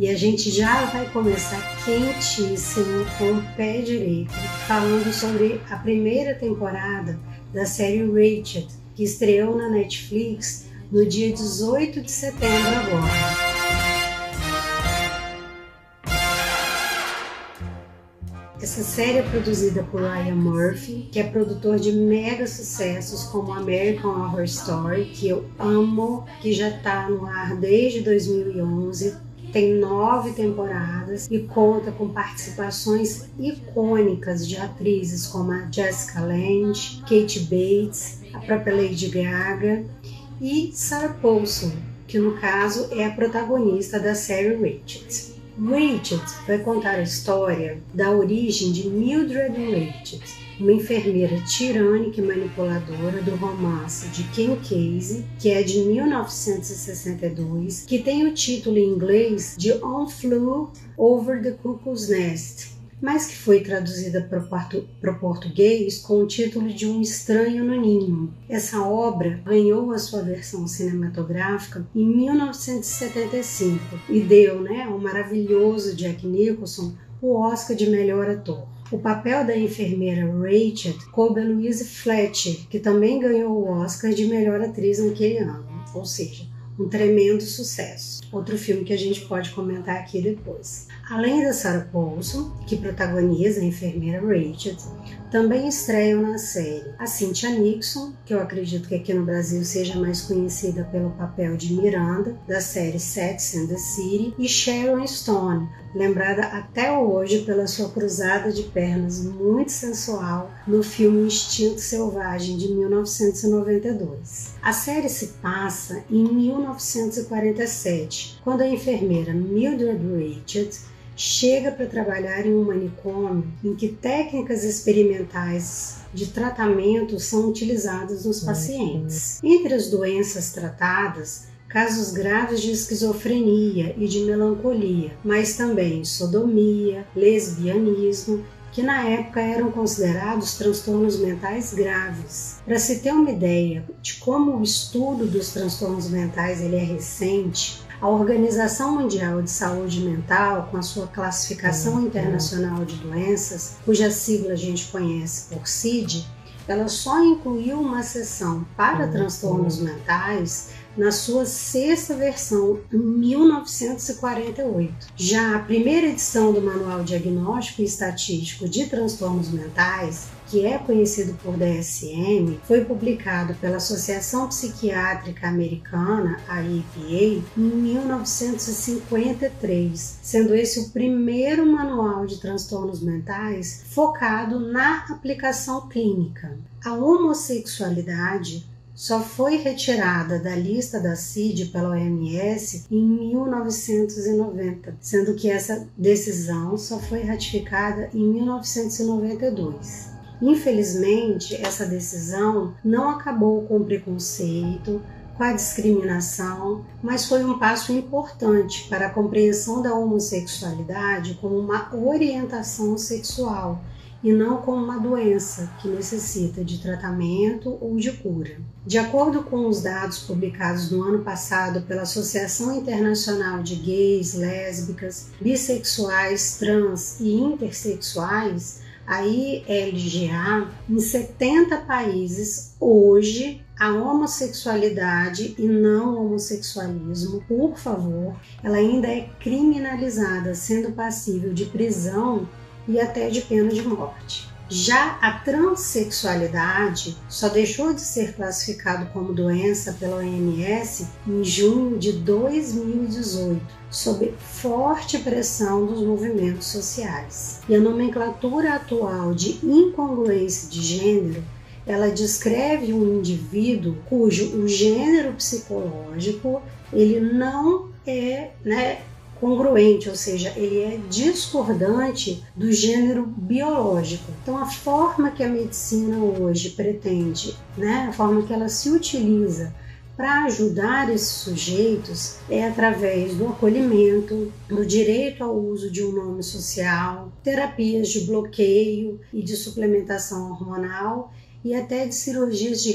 E a gente já vai começar quentíssimo com o pé direito, falando sobre a primeira temporada da série Rachel, que estreou na Netflix no dia 18 de setembro agora. Essa série é produzida por Ryan Murphy, que é produtor de mega sucessos como American Horror Story, que eu amo, que já está no ar desde 2011, tem 9 temporadas e conta com participações icônicas de atrizes como a Jessica Lange, Kate Bates, a própria Lady Gaga e Sarah Paulson, que no caso é a protagonista da série Rachel. Rachel vai contar a história da origem de Mildred Rachel, uma enfermeira tirânica e manipuladora do romance de Ken Casey, que é de 1962, que tem o título em inglês de On Flew Over the Cuckoo's Nest, mas que foi traduzida para o português com o título de Um Estranho no Ninho. Essa obra ganhou a sua versão cinematográfica em 1975 e deu ao maravilhoso Jack Nicholson o Oscar de melhor ator. O papel da enfermeira Rachel coube a Louise Fletcher, que também ganhou o Oscar de melhor atriz naquele ano, ou seja, um tremendo sucesso. Outro filme que a gente pode comentar aqui depois. Além da Sarah Paulson, que protagoniza a enfermeira Rachel, também estreiam na série a Cynthia Nixon, que eu acredito que aqui no Brasil seja mais conhecida pelo papel de Miranda, da série Sex and the City, e Sharon Stone, lembrada até hoje pela sua cruzada de pernas muito sensual no filme Instinto Selvagem, de 1992. A série se passa em 1947, quando a enfermeira Mildred Rachel chega para trabalhar em um manicômio em que técnicas experimentais de tratamento são utilizadas nos pacientes. Entre as doenças tratadas, casos graves de esquizofrenia e de melancolia, mas também sodomia, lesbianismo, que na época eram considerados transtornos mentais graves. Para se ter uma ideia de como o estudo dos transtornos mentais ele é recente, a Organização Mundial de Saúde Mental, com a sua classificação internacional de doenças, cuja sigla a gente conhece por CID, ela só incluiu uma seção para transtornos mentais na sua 6ª versão, em 1948. Já a primeira edição do Manual Diagnóstico e Estatístico de Transtornos Mentais, que é conhecido por DSM, foi publicado pela Associação Psiquiátrica Americana, a APA, em 1953, sendo esse o primeiro manual de transtornos mentais focado na aplicação clínica. A homossexualidade só foi retirada da lista da CID pela OMS em 1990, sendo que essa decisão só foi ratificada em 1992. Infelizmente, essa decisão não acabou com o preconceito, com a discriminação, mas foi um passo importante para a compreensão da homossexualidade como uma orientação sexual e não como uma doença que necessita de tratamento ou de cura. De acordo com os dados publicados no ano passado pela Associação Internacional de Gays, Lésbicas, Bissexuais, Trans e Intersexuais, a ILGA, em 70 países, hoje, a homossexualidade e não homossexualismo, por favor, ela ainda é criminalizada, sendo passível de prisão e até de pena de morte. Já a transexualidade só deixou de ser classificado como doença pela OMS em junho de 2018, sob forte pressão dos movimentos sociais. E a nomenclatura atual de incongruência de gênero, ela descreve um indivíduo cujo o gênero psicológico ele não é, congruente, ou seja, ele é discordante do gênero biológico. Então, a forma que a medicina hoje pretende, a forma que ela se utiliza para ajudar esses sujeitos é através do acolhimento, do direito ao uso de um nome social, terapias de bloqueio e de suplementação hormonal e até de cirurgias de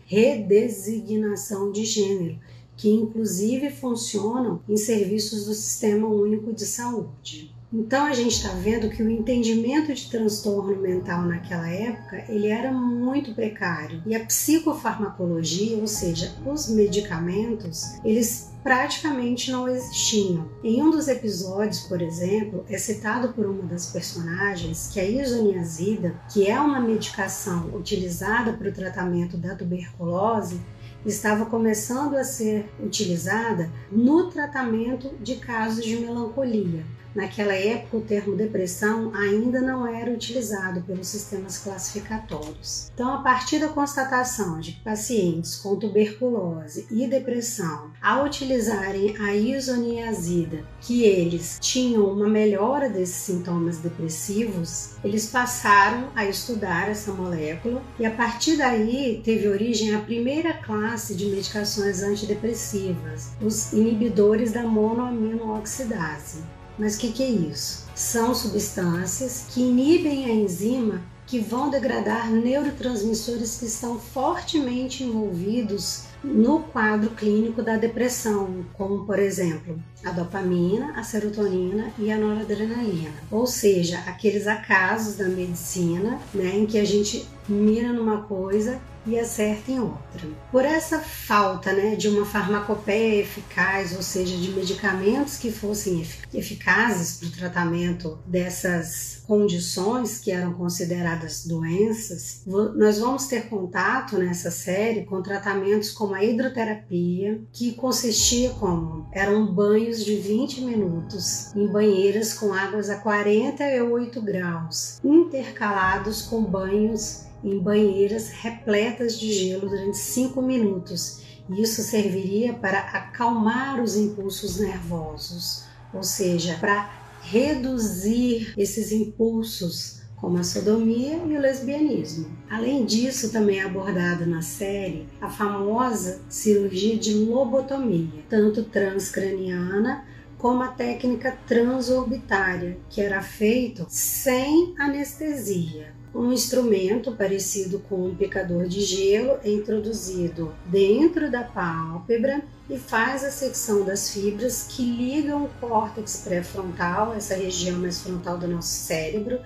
redesignação de gênero, que inclusive funcionam em serviços do Sistema Único de Saúde. Então a gente está vendo que o entendimento de transtorno mental naquela época ele era muito precário e a psicofarmacologia, ou seja, os medicamentos, eles praticamente não existiam. Em um dos episódios, por exemplo, é citado por uma das personagens que a isoniazida, que é uma medicação utilizada para o tratamento da tuberculose, estava começando a ser utilizada no tratamento de casos de melancolia. Naquela época, o termo depressão ainda não era utilizado pelos sistemas classificatórios. Então, a partir da constatação de que pacientes com tuberculose e depressão, ao utilizarem a isoniazida, que eles tinham uma melhora desses sintomas depressivos, eles passaram a estudar essa molécula e, a partir daí, teve origem a primeira classe de medicações antidepressivas, os inibidores da monoaminooxidase. Mas o que é isso? São substâncias que inibem a enzima que vão degradar neurotransmissores que estão fortemente envolvidos no quadro clínico da depressão, como, por exemplo, a dopamina, a serotonina e a noradrenalina. Ou seja, aqueles acasos da medicina, em que a gente mira numa coisa e acerta em outra. Por essa falta de uma farmacopeia eficaz, ou seja, de medicamentos que fossem eficazes para o tratamento dessas condições que eram consideradas doenças, nós vamos ter contato nessa série com tratamentos como a hidroterapia, que consistia como? Eram banhos de 20 minutos em banheiras com águas a 48 graus, intercalados com banhos em banheiras repletas de gelo durante 5 minutos. Isso serviria para acalmar os impulsos nervosos, ou seja, para reduzir esses impulsos, como a sodomia e o lesbianismo. Além disso, também é abordada na série a famosa cirurgia de lobotomia, tanto transcraniana como a técnica transorbitária, que era feito sem anestesia. Um instrumento parecido com um picador de gelo é introduzido dentro da pálpebra e faz a secção das fibras que ligam o córtex pré-frontal, essa região mais frontal do nosso cérebro,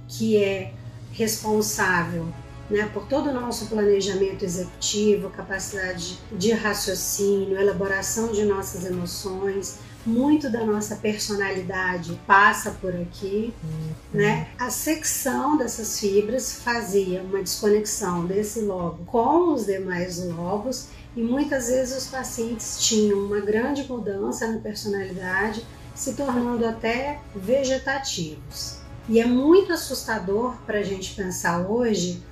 que é responsável por todo o nosso planejamento executivo, capacidade de raciocínio, elaboração de nossas emoções. Muito da nossa personalidade passa por aqui, A secção dessas fibras fazia uma desconexão desse lobo com os demais lobos e muitas vezes os pacientes tinham uma grande mudança na personalidade, se tornando até vegetativos. E é muito assustador para a gente pensar hoje,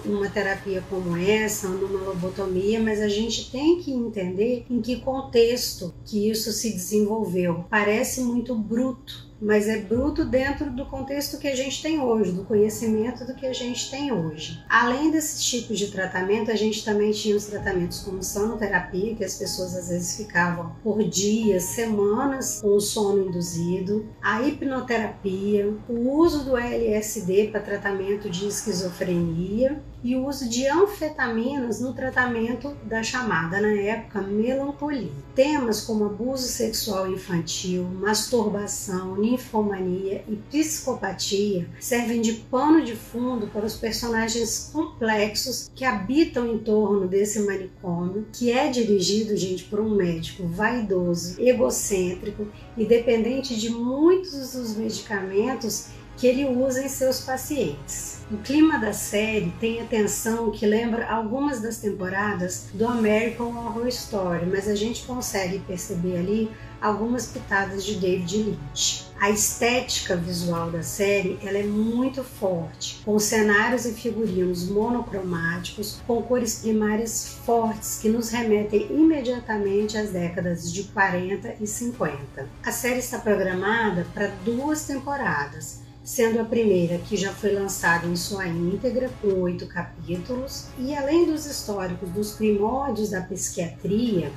numa terapia como essa, numa lobotomia, mas a gente tem que entender em que contexto que isso se desenvolveu. Parece muito bruto, mas é bruto dentro do contexto que a gente tem hoje, do conhecimento do que a gente tem hoje. Além desses tipos de tratamento, a gente também tinha os tratamentos como sonoterapia, que as pessoas às vezes ficavam por dias, semanas com o sono induzido, a hipnoterapia, o uso do LSD para tratamento de esquizofrenia e o uso de anfetaminas no tratamento da chamada, na época, melancolia. Temas como abuso sexual infantil, masturbação, ninfomania e psicopatia servem de pano de fundo para os personagens complexos que habitam em torno desse manicômio, que é dirigido, por um médico vaidoso, egocêntrico e dependente de muitos dos medicamentos que ele usa em seus pacientes. O clima da série tem a tensão que lembra algumas das temporadas do American Horror Story, mas a gente consegue perceber ali algumas pitadas de David Lynch. A estética visual da série ela é muito forte, com cenários e figurinos monocromáticos, com cores primárias fortes que nos remetem imediatamente às décadas de 40 e 50. A série está programada para 2 temporadas, sendo a primeira que já foi lançada em sua íntegra, com 8 capítulos, e além dos históricos dos primórdios da psiquiatria,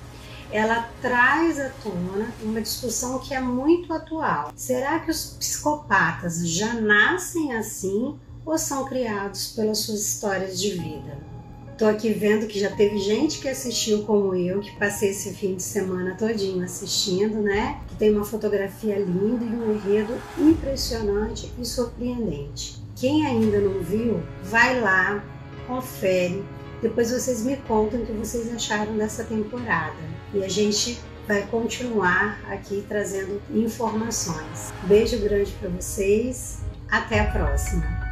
ela traz à tona uma discussão que é muito atual. Será que os psicopatas já nascem assim ou são criados pelas suas histórias de vida? Tô aqui vendo que já teve gente que assistiu como eu, que passei esse fim de semana todinho assistindo, né? Que tem uma fotografia linda e um enredo impressionante e surpreendente. Quem ainda não viu, vai lá, confere. Depois vocês me contam o que vocês acharam dessa temporada. E a gente vai continuar aqui trazendo informações. Beijo grande para vocês. Até a próxima!